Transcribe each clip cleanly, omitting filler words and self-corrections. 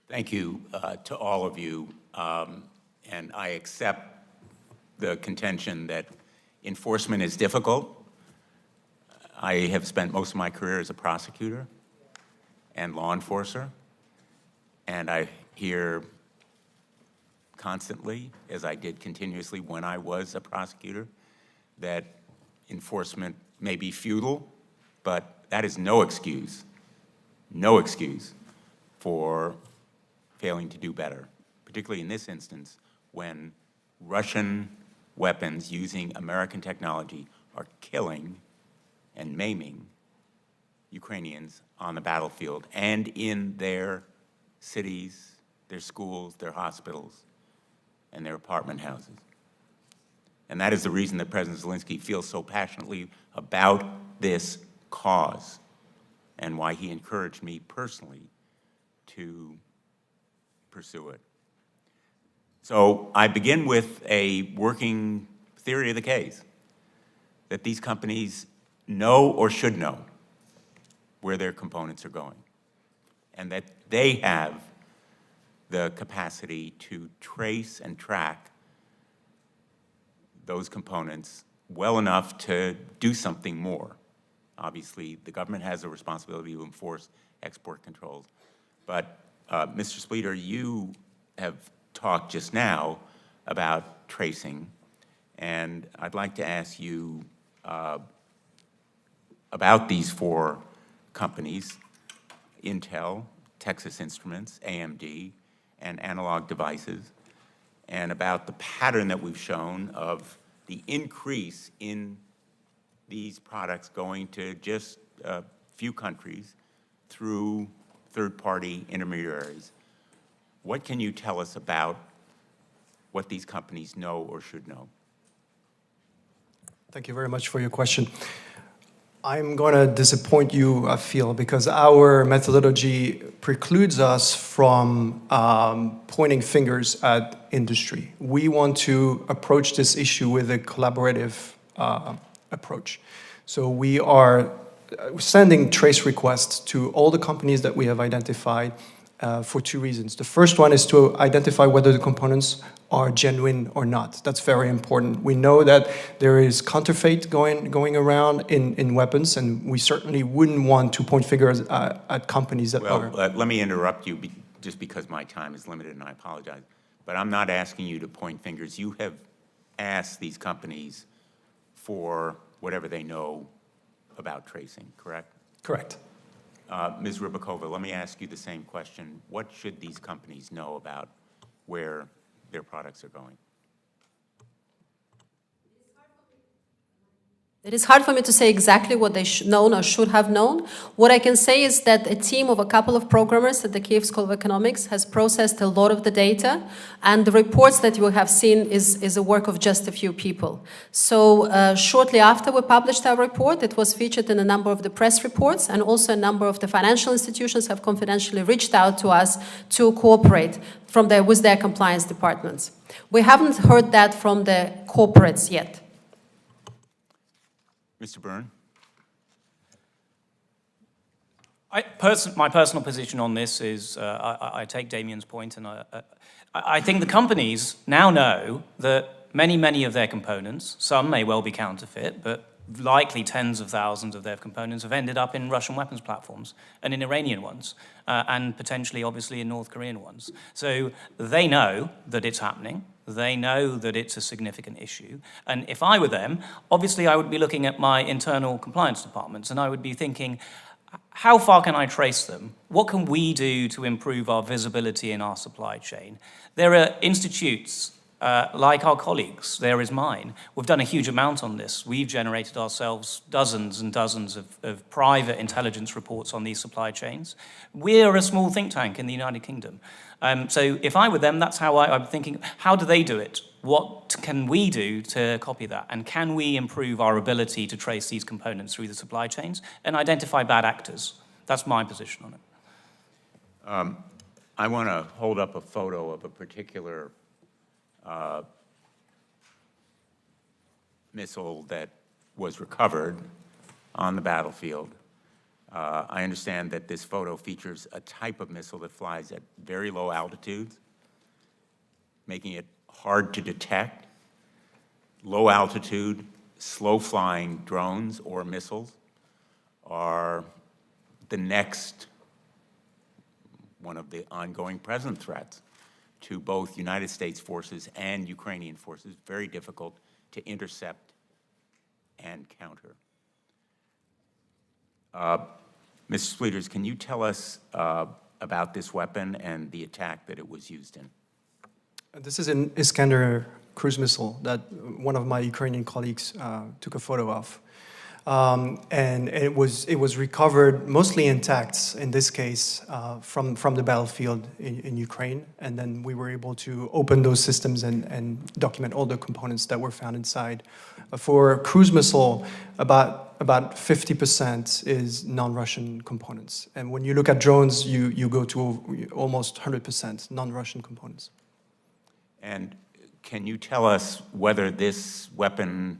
Thank you to all of you. And I accept the contention that enforcement is difficult. I have spent most of my career as a prosecutor and law enforcer, and I hear constantly, as I did continuously when I was a prosecutor, that enforcement may be futile, but that is no excuse for failing to do better, particularly in this instance when Russian weapons using American technology are killing and maiming Ukrainians on the battlefield and in their cities, their schools, their hospitals, and their apartment houses. And that is the reason that President Zelensky feels so passionately about this cause and why he encouraged me personally to pursue it. So I begin with a working theory of the case, that these companies know or should know where their components are going, and that they have the capacity to trace and track those components well enough to do something more. Obviously, the government has a responsibility to enforce export controls. But Mr. Spleeter, you have talked just now about tracing, and I'd like to ask you about these four companies: Intel, Texas Instruments, AMD, and Analog Devices, and about the pattern that we've shown of the increase in these products going to just a few countries through third-party intermediaries. What can you tell us about what these companies know or should know? Thank you very much for your question. I'm going to disappoint you, I feel, because our methodology precludes us from pointing fingers at industry. We want to approach this issue with a collaborative approach. So we are sending trace requests to all the companies that we have identified for two reasons. The first one is to identify whether the components are genuine or not. That's very important. We know that there is counterfeit going around in weapons, and we certainly wouldn't want to point fingers at companies that are... Well, let me interrupt you just because my time is limited, and I apologize. But I'm not asking you to point fingers. You have asked these companies for whatever they know about tracing, correct? Correct. Ms. Rybakova, let me ask you the same question. What should these companies know about where their products are going? It is hard for me to say exactly what they known or should have known. What I can say is that a team of a couple of programmers at the Kiev School of Economics has processed a lot of the data, and the reports that you have seen is a work of just a few people. So shortly after we published our report, it was featured in a number of the press reports, and also a number of the financial institutions have confidentially reached out to us to cooperate with their compliance departments. We haven't heard that from the corporates yet. Mr. Byrne? My personal position on this is, I take Damien's point, and I think the companies now know that many of their components, some may well be counterfeit, but likely tens of thousands of their components have ended up in Russian weapons platforms and in Iranian ones, and potentially, obviously, in North Korean ones. So they know that it's happening. They know that it's a significant issue. And if I were them, obviously I would be looking at my internal compliance departments, and I would be thinking, how far can I trace them? What can we do to improve our visibility in our supply chain? There are institutes like our colleagues, there is mine. We've done a huge amount on this. We've generated ourselves dozens and dozens of private intelligence reports on these supply chains. We're a small think tank in the United Kingdom. So if I were them, that's how I'm thinking, how do they do it? What can we do to copy that? And can we improve our ability to trace these components through the supply chains and identify bad actors? That's my position on it. I want to hold up a photo of a particular missile that was recovered on the battlefield. I understand that this photo features a type of missile that flies at very low altitudes, making it hard to detect. Low altitude, slow-flying drones or missiles are the next one of the ongoing present threats to both United States forces and Ukrainian forces, very difficult to intercept and counter. Mr. Spleeters, can you tell us about this weapon and the attack that it was used in? This is an Iskander cruise missile that one of my Ukrainian colleagues took a photo of. And it was recovered mostly intact, in this case, from the battlefield in Ukraine. And then we were able to open those systems and document all the components that were found inside. For cruise missile, about 50% is non-Russian components. And when you look at drones, you go to almost 100% non-Russian components. And can you tell us whether this weapon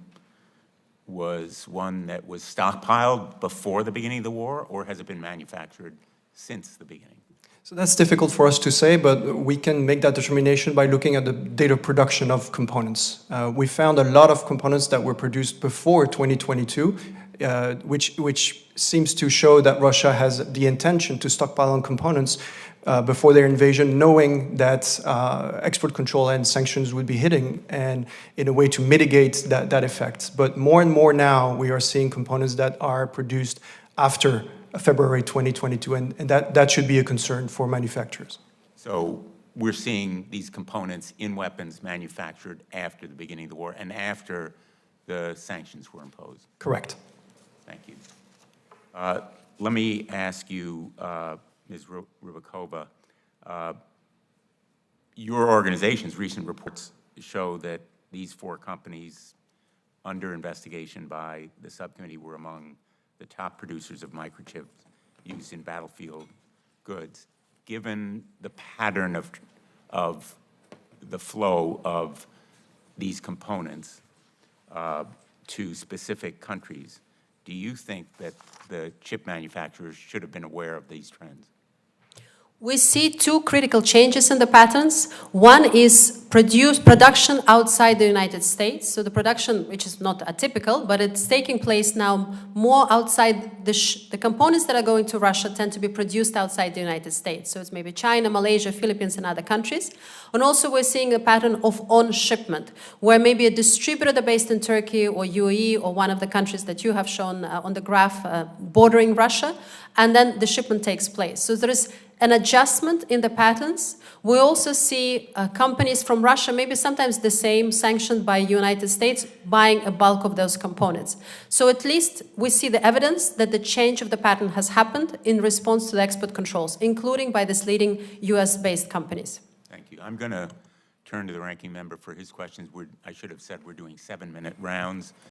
was one that was stockpiled before the beginning of the war, or has it been manufactured since the beginning? So that's difficult for us to say, but we can make that determination by looking at the date of production of components. We found a lot of components that were produced before 2022, which seems to show that Russia has the intention to stockpile on components before their invasion, knowing that export control and sanctions would be hitting, and in a way to mitigate that effect. But more and more now, we are seeing components that are produced after February 2022, and that should be a concern for manufacturers. So we're seeing these components in weapons manufactured after the beginning of the war and after the sanctions were imposed? Correct. Thank you. Let me ask you, Ms. Rybakova, your organization's recent reports show that these 4 companies under investigation by the subcommittee were among the top producers of microchips used in battlefield goods. Given the pattern of the flow of these components to specific countries, do you think that the chip manufacturers should have been aware of these trends? We see 2 critical changes in the patterns. One is production outside the United States. So the production, which is not atypical, but it's taking place now more outside the components that are going to Russia tend to be produced outside the United States. So it's maybe China, Malaysia, Philippines, and other countries. And also we're seeing a pattern of on-shipment, where maybe a distributor based in Turkey or UAE or one of the countries that you have shown on the graph bordering Russia, and then the shipment takes place. So there is an adjustment in the patterns. We also see companies from Russia, maybe sometimes the same, sanctioned by United States, buying a bulk of those components. So at least we see the evidence that the change of the pattern has happened in response to the export controls, including by these leading US-based companies. Thank you. I'm going to turn to the ranking member for his questions. I should have said we're doing 7-minute rounds.